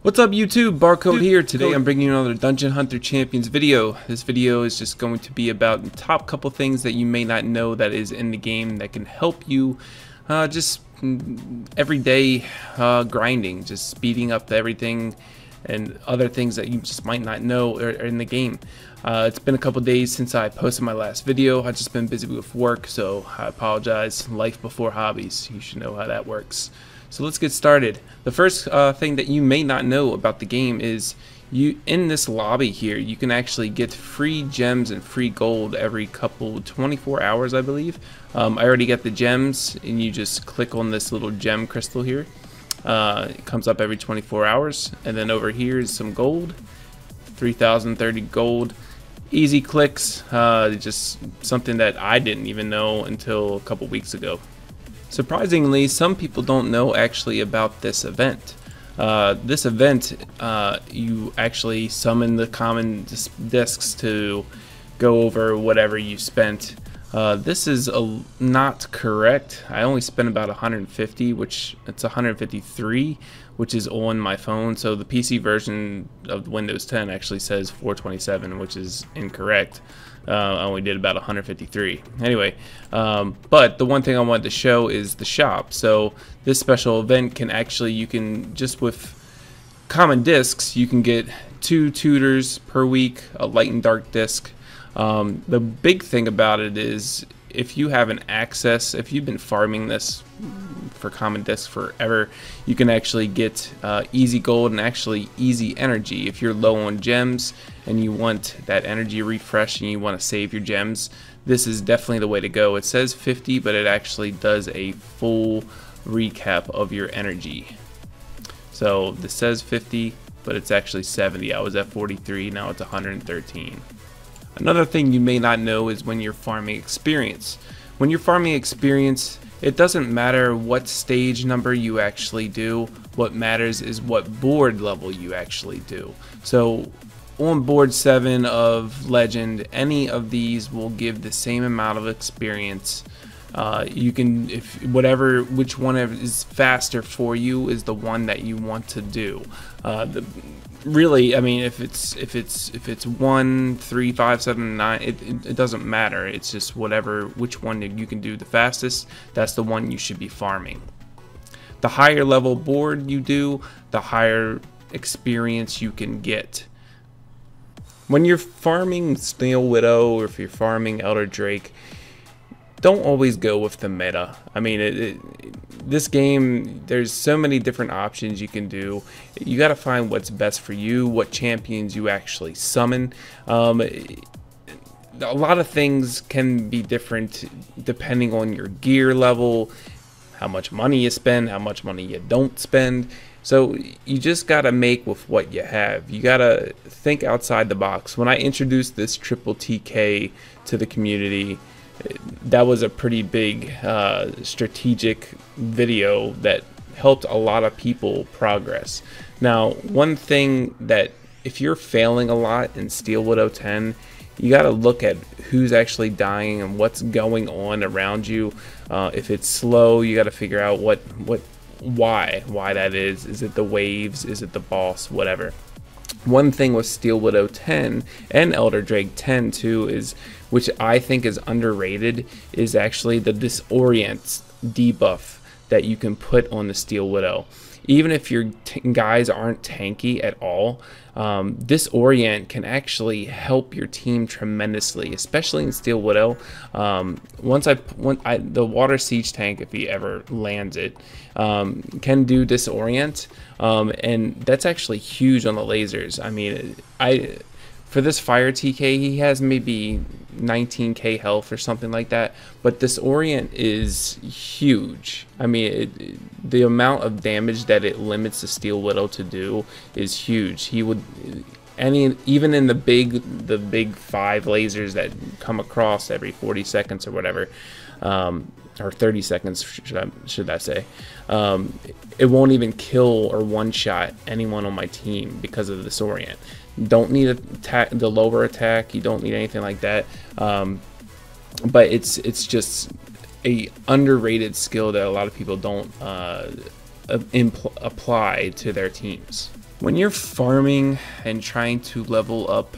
What's up YouTube, Barcode here. Today I'm bringing you another Dungeon Hunter Champions video. This video is just going to be about the top couple things that you may not know that is in the game that can help you just everyday grinding, just speeding up everything and other things that you just might not know are in the game. It's been a couple days since I posted my last video. I've just been busy with work, so I apologize. Life before hobbies, you should know how that works. So let's get started. The first thing that you may not know about the game is in this lobby here, you can actually get free gems and free gold every 24 hours, I believe. I already got the gems, and you just click on this little gem crystal here. It comes up every 24 hours, and then over here is some gold, 3,030 gold. Easy clicks, just something that I didn't even know until a couple weeks ago. Surprisingly, some people don't know actually about this event. This event, you actually summon the common discs to go over whatever you spent. This is not correct. I only spent about 150, which it's 153, which is on my phone. So the PC version of Windows 10 actually says 427, which is incorrect. I only did about 153. Anyway, but the one thing I wanted to show is the shop. So this special event can actually, you can just with common discs, you can get 2 tutors per week, a light and dark disc. The big thing about it is if you have an access, if you've been farming this for common disc forever, you can actually get easy gold and actually easy energy. If you're low on gems and you want that energy refresh and you want to save your gems, this is definitely the way to go. It says 50, but it actually does a full recap of your energy. So this says 50, but it's actually 70. I was at 43, now it's 113. Another thing you may not know is when you're farming experience. When you're farming experience, it doesn't matter what stage number you actually do. What matters is what board level you actually do. So on board 7 of Legend, any of these will give the same amount of experience. You can, which one is faster for you is the one that you want to do. Really, I mean, if it's 1, 3, 5, 7, 9, it doesn't matter. It's just which one you can do the fastest. That's the one you should be farming. The higher level board you do, the higher experience you can get. When you're farming Steel Widow or if you're farming Elder Drake, don't always go with the meta. I mean, this game, there's so many different options you can do. You got to find what's best for you, what champions you actually summon. A lot of things can be different depending on your gear level, how much money you spend, how much money you don't spend. So you just got to make with what you have. You got to think outside the box. When I introduced this triple TK to the community, that was a pretty big strategic video that helped a lot of people progress. Now, one thing that if you're failing a lot in Steel Widow 10, you got to look at who's actually dying and what's going on around you. If it's slow, you got to figure out why that is. Is it the waves? Is it the boss? Whatever. One thing with Steel Widow 10 and Elder Drake 10 too is, which I think is underrated, is actually the disorient debuff that you can put on the Steel Widow. Even if your guys aren't tanky at all, disorient can actually help your team tremendously, especially in Steel Widow. The water siege tank, if he ever lands it, can do disorient, and that's actually huge on the lasers. I mean, for this fire TK, he has maybe 19k health or something like that, but disorient is huge. I mean, the amount of damage that it limits the Steel Widow to do is huge. He would, even in the big 5 lasers that come across every 40 seconds or whatever, or 30 seconds should I say, it won't even kill or one-shot anyone on my team because of the disorient. Don't need the lower attack, you don't need anything like that, but it's just a underrated skill that a lot of people don't apply to their teams. When you're farming and trying to level up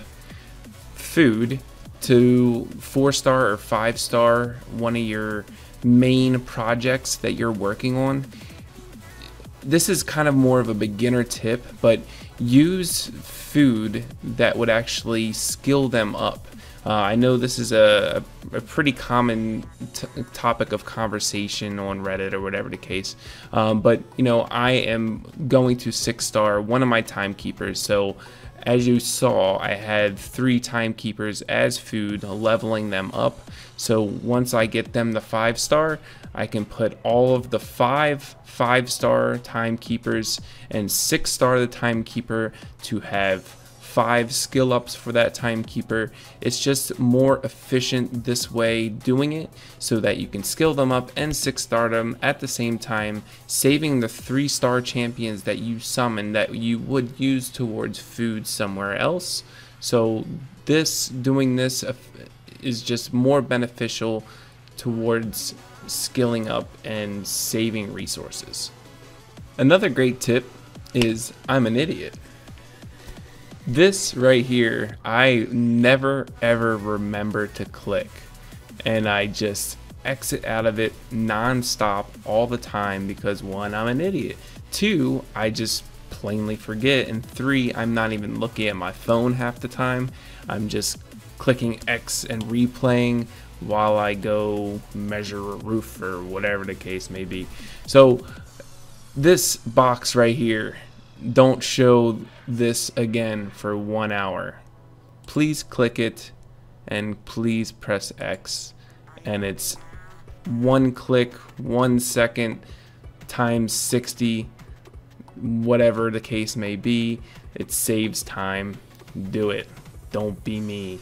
food to 4-star or 5-star, one of your main projects that you're working on, this is kind of more of a beginner tip, but use food that would actually skill them up. I know this is a pretty common topic of conversation on Reddit or whatever the case, but you know, I am going to 6-star one of my timekeepers. So as you saw, I had 3 timekeepers as food, leveling them up. So once I get them to 5-star, I can put all of the 5-star timekeepers and 6-star the timekeeper to have 5 skill ups for that timekeeper. It's just more efficient this way doing it, so that you can skill them up and 6-star them at the same time, saving the 3-star champions that you summon that you would use towards food somewhere else. So doing this is just more beneficial towards skilling up and saving resources. Another great tip is I'm an idiot. This right here, I never ever remember to click, and I just exit out of it non-stop all the time because 1, I'm an idiot, 2, I just plainly forget, and 3, I'm not even looking at my phone half the time. I'm just clicking X and replaying while I go measure a roof or whatever the case may be. So this box right here, don't show this again for 1 hour. Please click it and please press X, and it's 1 click, 1 second times 60, whatever the case may be. It saves time. Do it. Don't be me.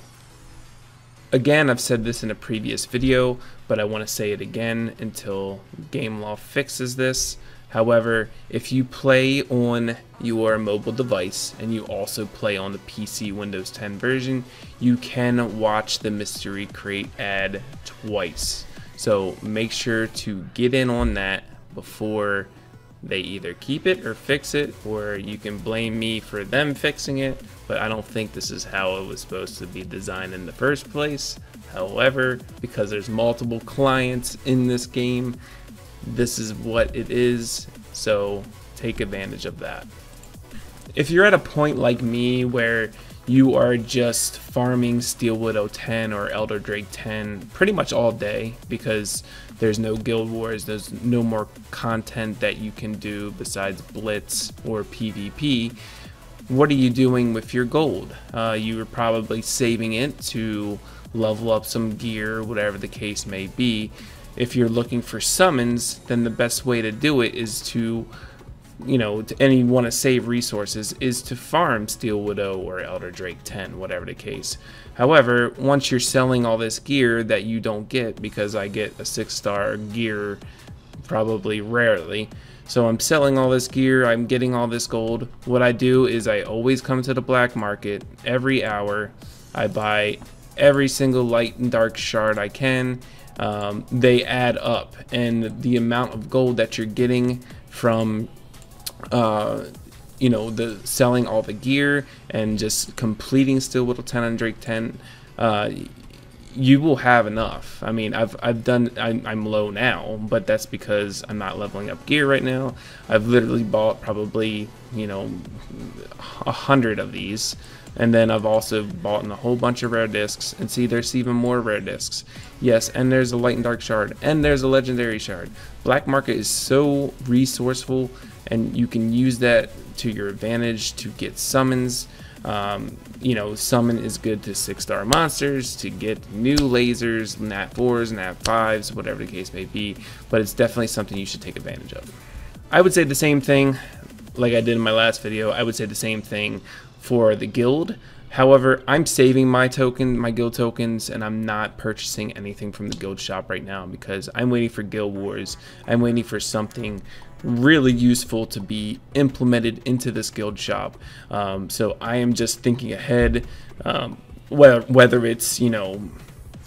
Again, I've said this in a previous video, but I want to say it again until GameLoft fixes this. However, if you play on your mobile device and you also play on the PC Windows 10 version, you can watch the mystery crate ad twice. So make sure to get in on that before they either keep it or fix it, or you can blame me for them fixing it, but I don't think this is how it was supposed to be designed in the first place. However, because there's multiple clients in this game, this is what it is, so take advantage of that. If you're at a point like me where you are just farming Steel Widow 10 or Elder Drake 10 pretty much all day because there's no guild wars, there's no more content that you can do besides Blitz or PvP, what are you doing with your gold? You were probably saving it to level up some gear, whatever the case may be. If you're looking for summons, then the best way to do it is to, and you want to save resources, is to farm Steel Widow or Elder Drake 10, whatever the case. However, once you're selling all this gear that you don't get, because I get a 6-star gear probably rarely, so I'm selling all this gear, I'm getting all this gold. What I do is I always come to the black market every hour. I buy every single light and dark shard I can. They add up, and the amount of gold that you're getting from the selling all the gear and just completing Steel Widow 10 and Drake 10, you will have enough. I mean, I'm low now, but that's because I'm not leveling up gear right now. I've literally bought probably 100 of these. And then I've also bought a whole bunch of rare discs, and see, there's even more rare discs. Yes, and there's a light and dark shard, and there's a legendary shard. Black market is so resourceful, and you can use that to your advantage to get summons. Summon is good to 6-star monsters, to get new lasers, nat 4s, nat 5s, whatever the case may be, but it's definitely something you should take advantage of. I would say the same thing like I did in my last video. I would say the same thing for the guild. However, I'm saving my guild tokens, and I'm not purchasing anything from the guild shop right now because I'm waiting for guild wars. I'm waiting for something really useful to be implemented into this guild shop. So I am just thinking ahead, whether it's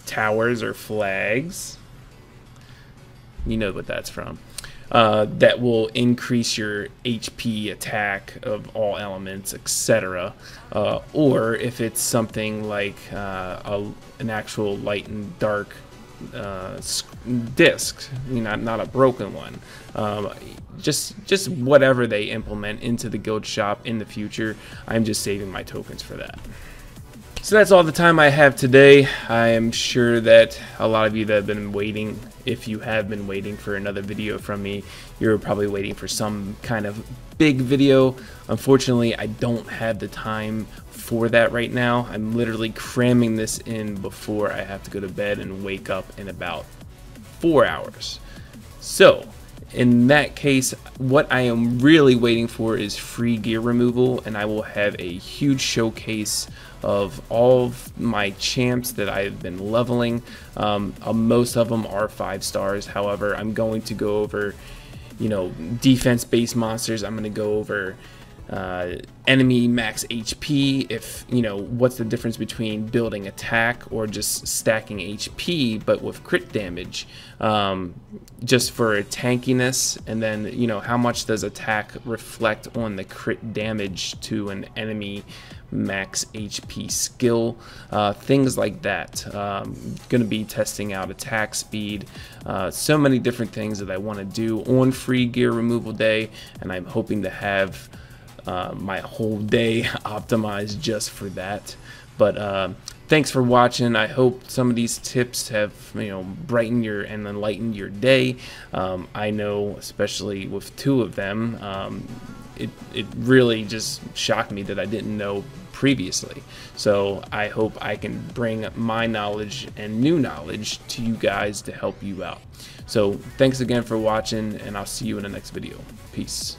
towers or flags. You know what that's from. that will increase your HP, attack of all elements, etc. Or if it's something like an actual light and dark disc, not a broken one. Just whatever they implement into the guild shop in the future, I'm just saving my tokens for that. So that's all the time I have today. I am sure that a lot of you that have been waiting, if you have been waiting for another video from me, you're probably waiting for some kind of big video. Unfortunately, I don't have the time for that right now. I'm literally cramming this in before I have to go to bed and wake up in about 4 hours. So in that case, what I am really waiting for is free gear removal, and I will have a huge showcase of all of my champs that I've been leveling. Most of them are 5 stars. However, I'm going to go over, defense-based monsters. I'm going to go over enemy max HP, if what's the difference between building attack or just stacking HP but with crit damage, just for tankiness, and then how much does attack reflect on the crit damage to an enemy max HP skill, things like that. Gonna be testing out attack speed, so many different things that I want to do on free gear removal day, and I'm hoping to have my whole day optimized just for that. But thanks for watching. I hope some of these tips have brightened your and enlightened your day. I know, especially with 2 of them, it really just shocked me that I didn't know previously. So I hope I can bring my knowledge and new knowledge to you guys to help you out. So thanks again for watching, and I'll see you in the next video. Peace.